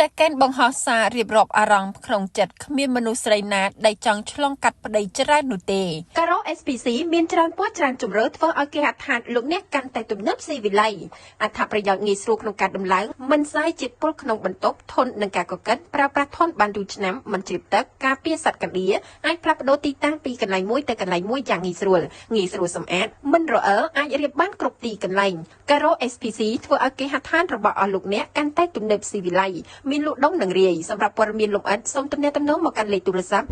ចែកកេនបង្ហោះសាររៀបរាប់អារម្មណ៍ក្នុងចិត្តគ្មានមនុស្សស្រីណាដែលចង់ឆ្លងកាត់ប្តីច្រើននោះទេការ៉ូ SPC មានច្រើនពណ៌ច្រើនជម្រើសធ្វើឲ្យគេហដ្ឋានលោកអ្នកកាន់តែទំនើបស៊ីវិល័យអត្ថប្រយោជន៍ងាយស្រួលក្នុងការដំឡើងមិនសាយជាតិពុលក្នុងបន្ទប់ធន់នឹងការកកិតប្រើប្រាស់ធន់បានយូរឆ្នាំមិនជ្រាបទឹកការពារសត្វកណ្ដៀអាចផ្លាស់ប្ដូរទីតាំងពីកន្លែងមួយទៅកន្លែងមួយយ៉ាងងាយស្រួលសម្អាតមិនរអិលអាចរៀបបានគ្រប់ទីកន្លែងការ៉ូ SPC ធ្វើឲ្យគេហដ្ឋានរបស់អស់លោកអ្នកកាន់តែទំនើបស៊ីវិល័យមានលក់ដុំនិងរាយសម្រាប់ព័ត៌មានលម្អិតសូមទំនាក់ទំនងមកកាន់លេខទូរស័ព្ទ015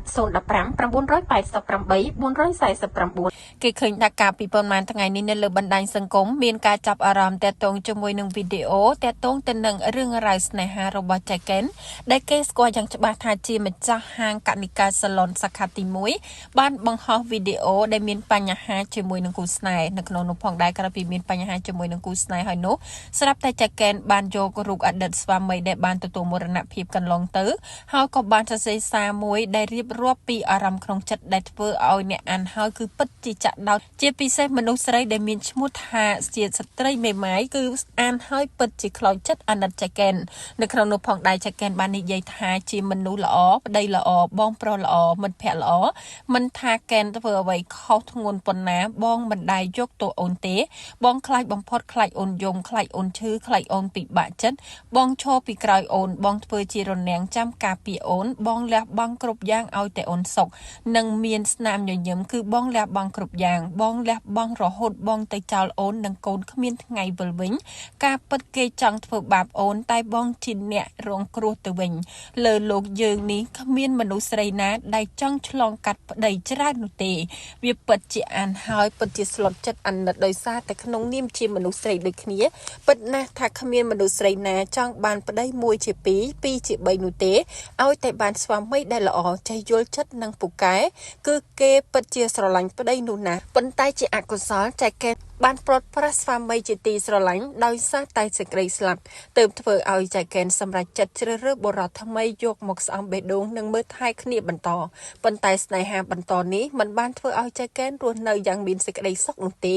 988 គេឃើញថាការពីប៉ុន្មានថ្ងៃនេះនៅលើបណ្ដាញសង្គមមានការចាប់អារម្មណ៍ទាក់ទងជាមួយនឹងវីដេអូទាក់ទងទៅនឹងរឿងរ៉ាវស្នេហារបស់ចែកកេនដែលគេស្គាល់យ៉ាងច្បាស់ថាជាម្ចាស់ហាងកនិកាសាឡុនសាខាទី1បានបង្ហោះវីដេអូដែលមានបញ្ហាជាមួយនឹងគូស្នេហ៍នៅក្នុងនោះផងដែរក្រៅពីមានបញ្ហាជាមួយនឹងគូស្នេហ៍ហើយនោះស្រាប់តែចែកកេនបានយករូបអតីតស្វាមីដែលបានទទួលមរណភាពកន្លងទៅហើយក៏បានសរសេរសារមួយដែលរៀបរាប់ពីអារម្មណ៍ក្នុងចិត្តដែលធ្វើឲ្យអ្នកអានហើយគឺពិតជាចាក់ដោតជាពិសេសមនុស្សស្រីដែលមានឈ្មោះថាជាស្ត្រីមេម៉ាយគឺអានហើយពិតជាខ្លោចចិត្តអាណិតចែកកេននៅក្នុងនោះផងដែរចែកកេនបាននិយាយថាជាមនុស្សល្អប្តីល្អបងប្រុសល្អមិត្តភក្តិល្អមិនថាកេនធ្វើអ្វីខុសធ្ងន់ប៉ុណ្ណាបងមិនដែលយកទោសអូនទេបងខ្លាចបំផុតខ្លាចអូនយំខ្លាចអូនឈឺខ្លាចអូនពិបាកចិត្តបងឈរពីក្រោយអូនបងធ្វើជារនាំងចាំការពារអូនបងលះបង់គ្រប់យ៉ាងឲ្យតែអូនសុខនិងមានស្នាមញញឹមគឺបងលះបង់គ្រប់យ៉ាងបងលះបង់រហូតបងទៅចោលអូននិងកូនគ្មានថ្ងៃវិលវិញការពិតគេចង់ធ្វើបាបអូនតែបងជាអ្នករងគ្រោះទៅវិញលើលោកយើងនេះគ្មានមនុស្សស្រីណាដែលចង់ឆ្លងកាត់ប្តីច្រើននោះទេវាពិតជាអានហើយពិតជាស្លុតចិត្តអាណិតដោយសារតែក្នុងនាមជាមនុស្សស្រីដូចគ្នាពិតណាស់ថាគ្មានមនុស្សស្រីណាចង់បានប្តីមួយជា2 2ជា3នោះទេឲ្យតែបានស្វាមីដែលល្អចេះយល់ចិត្តនិងពូកែគឺគេពិតជាស្រឡាញ់ប្តីនោះណាប៉ុន្តែជាអកុសលចែកកេនបានប្រត់ប្រាស់ស្វាមីជាទីស្រឡាញ់ដោយសារតែសេចក្តីស្លាប់ទើបធ្វើឲ្យចែកកេនសម្រេចចិត្តជ្រើសរើសបុរសថ្មីយកមកស្អំបេះដូងនិងមើលថែគ្នាបន្តប៉ុន្តែស្នេហាបន្តនេះមិនបានធ្វើឲ្យចែកកេនរស់នៅយ៉ាងមានសេចក្តីសុខនោះទេ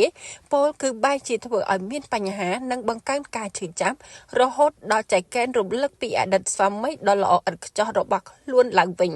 ពោលគឺបែរជាធ្វើឲ្យមានបញ្ហានិងបង្កើនការឈឺចាប់រហូតដល់ចែកកេនរំលឹកពីអតីតស្វាមីដ៏ល្អឥតខ្ចោះរបស់ខ្លួនឡើងវិញ